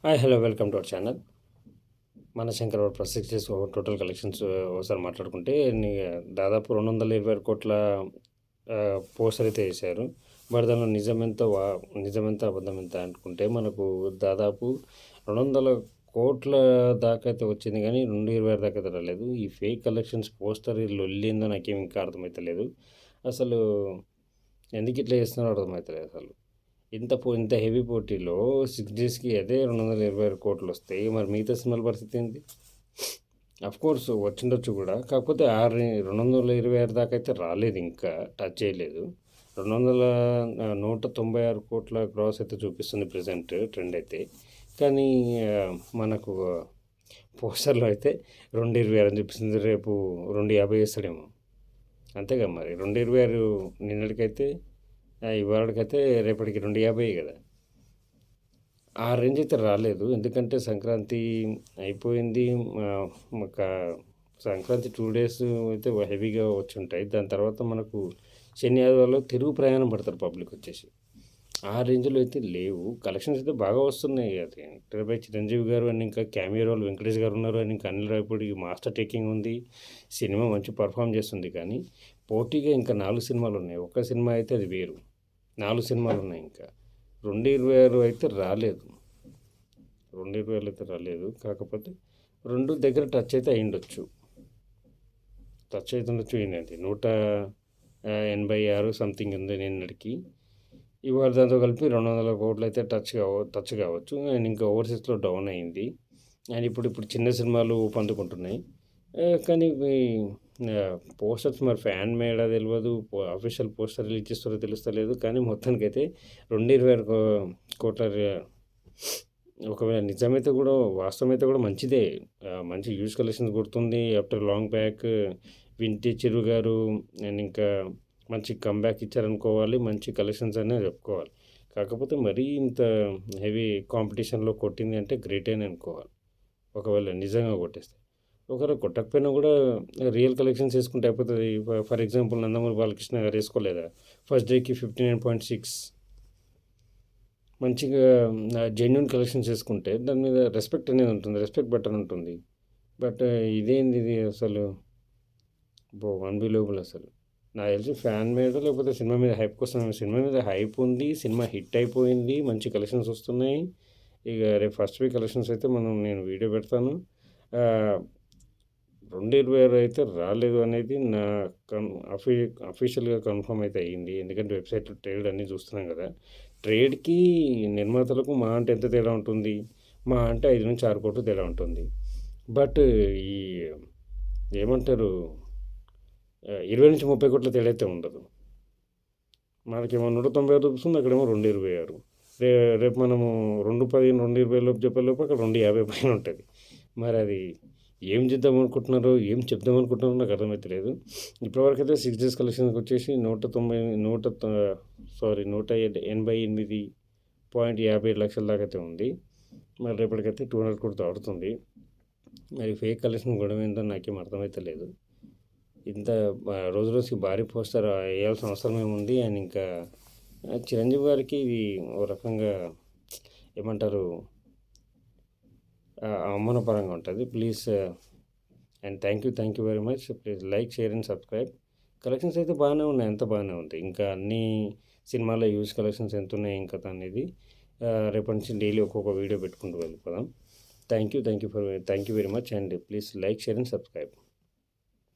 Hi hello welcome to our channel. మన Shankar process చేసి total collections ఒకసారి మాట్లాడుకుంటే దాదాపు 226 కోట్ల పోస్టర్ అయితే వేశారు. బట్ దానిలో నిజమెంత అబద్ధం ఎంత అనుకుంటే మనకు దాదాపు 200 కోట్ల దాకా అయితే వచ్చింది, కానీ 226 దాకా అయితే రాలేదు. ఈ ఫేక్ కలెక్షన్స్ పోస్టర్ లొల్లిందో నాకేం ఇంకా అర్థమవుతలేదు. అసలు ఎందుకు ఇట్లా చేస్తున్నారో అర్థమవుతలేదు. అసలు ఇంత హెవీ పోటీలో 6 డేస్కి అదే 226 కోట్లు వస్తాయి. మరి మిగతా సినిమాల పరిస్థితి ఏంటి? కోర్స్ వచ్చిండొచ్చు కూడా, కాకపోతే 226 దాకా అయితే రాలేదు, ఇంకా టచ్ చేయలేదు. 196 కోట్ల క్రాస్ అయితే చూపిస్తుంది ప్రజెంట్ ట్రెండ్ అయితే. కానీ మనకు పోస్టర్లో అయితే 226 అని చూపిస్తుంది. రేపు 250 వేస్తాడేమో, అంతేగా. మరి 226 నిన్నటికైతే ఇవాళకైతే రేపటికి 250 కదా. ఆ రేంజ్ అయితే రాలేదు, ఎందుకంటే సంక్రాంతి అయిపోయింది. ఒక సంక్రాంతి 2 డేస్ అయితే హెవీగా వచ్చి ఉంటాయి. దాని తర్వాత మనకు శని ఆదివారాలు తిరుగు ప్రయాణం పడతారు పబ్లిక్ వచ్చేసి. ఆ రేంజ్లో అయితే లేవు. కలెక్షన్స్ అయితే బాగా వస్తున్నాయి. అది యాక్టర్పై చిరంజీవి గారు అని, ఇంకా క్యామియో రోల్ వెంకటేష్ గారు ఉన్నారు అని, ఇంకా అనిల్ రావిపూడి మాస్టర్ టేకింగ్ ఉంది. సినిమా మంచి పర్ఫామ్ చేస్తుంది. కానీ పోటీగా ఇంకా 4 సినిమాలు ఉన్నాయి. ఒక్క సినిమా అయితే అది వేరు, 4 సినిమాలు ఉన్నాయి. ఇంకా 226 అయితే రాలేదు. 226 అయితే రాలేదు. కాకపోతే 2 దగ్గర టచ్ అయితే అయ్యుండొచ్చు. టచ్ అవుతుండొచ్చు. ఏంటంటే 186 సంథింగ్ ఉంది నిన్నటికి. ఇవాళ దాంతో కలిపి 200 కోట్లు అయితే టచ్ కావచ్చు. అండ్ ఇంకా ఓవర్సీస్లో డౌన్ అయింది. అండ్ ఇప్పుడు చిన్న సినిమాలు పందుకుంటున్నాయి. కానీ పోస్టర్స్ మరి ఫ్యాన్ మేడా తెలియదు, అఫీషియల్ పోస్టర్ రిలీజ్ చేస్తారో తెలుస్తలేదు. కానీ మొత్తానికైతే 226 కోట్ల ఒకవేళ నిజమైతే కూడా, వాస్తవమైతే కూడా మంచిదే. మంచి హ్యూజ్ కలెక్షన్స్ కొడుతుంది. ఆఫ్టర్ లాంగ్ బ్యాక్ వింటేజ్ చిరు గారు అండ్ ఇంకా మంచి కంబ్యాక్ ఇచ్చారనుకోవాలి. మంచి కలెక్షన్స్ అనే చెప్పుకోవాలి. కాకపోతే మరీ ఇంత హెవీ కాంపిటీషన్లో కొట్టింది అంటే గ్రేట్ అని అనుకోవాలి. ఒకవేళ నిజంగా కొట్టేస్తే, ఒకవేళ కొట్టకపోయినా కూడా రియల్ కలెక్షన్స్ వేసుకుంటే అయిపోతుంది. ఫర్ ఎగ్జాంపుల్ నందమూరి బాలకృష్ణ గారు వేసుకోలేదా ఫస్ట్ డేకి 59.6. మంచిగా జెన్యున్ కలెక్షన్స్ వేసుకుంటే దాని మీద రెస్పెక్ట్ అనేది ఉంటుంది, రెస్పెక్ట్ బటన్ ఉంటుంది. బట్ ఇదేంది ఇది అసలు అన్బిలీవబుల్. అసలు నాకు తెలిసి ఫ్యాన్ మీద లేకపోతే సినిమా మీద హైప్ కోసం. సినిమా మీద హైప్ ఉంది, సినిమా హిట్ అయిపోయింది, మంచి కలెక్షన్స్ వస్తున్నాయి. ఇక రేపు ఫస్ట్ వీక్ కలెక్షన్స్ అయితే నేను వీడియో పెడతాను. 226 అయితే రాలేదు అనేది నా అఫీషియల్గా కన్ఫర్మ్ అయితే అయ్యింది. ఎందుకంటే వెబ్సైట్లో ట్రేడ్ అన్నీ చూస్తున్నాం కదా. ట్రేడ్కి నిర్మాతలకు మా అంటే ఎంత తేడా ఉంటుంది? మా అంటే 5 నుంచి 6 కోట్లు తేడా ఉంటుంది. బట్ ఈ ఏమంటారు 20 నుంచి 30 కోట్ల తేడా అయితే ఉండదు. మనకేమో 196 చూపిస్తుంది, అక్కడేమో 226. రేపు మనము 210, 220 లోపు చెప్పేలోపు అక్కడ 250 పైన ఉంటుంది. మరి అది ఏం చేద్దాం అనుకుంటున్నారో, ఏం చెప్దాం అనుకుంటున్నారో నాకు అర్థమైతే లేదు. ఇప్పటివరకు అయితే 6 డేస్ కలెక్షన్కి వచ్చేసి 188.57 లక్షల దాకా అయితే ఉంది. మరి రేపటికైతే 200 కోట్లు దాటుతుంది. మరి ఫేక్ కలెక్షన్ గొడవ ఏంటో నాకేం అర్థమైతే లేదు. ఇంత రోజు రోజుకి భారీ పోస్టర్ వేయాల్సిన అవసరం ఏముంది? అండ్ ఇంకా చిరంజీవి గారికి ఇది ఓ రకంగా ఏమంటారు, అవమానపరంగా ఉంటుంది. Please and thank you very much. Please like, share and subscribe. Collections అయితే బాగానే ఉన్నాయి, అంత బాగానే ఉంది. ఇంకా అన్ని సినిమాల్లో యూజ్ కలెక్షన్స్ ఎంత ఉన్నాయి ఇంకా అనేది రేపటి నుంచి డైలీ ఒక్కొక్క వీడియో పెట్టుకుంటూ వెళ్ళిపోదాం. Thank you very much. And please like, share and subscribe.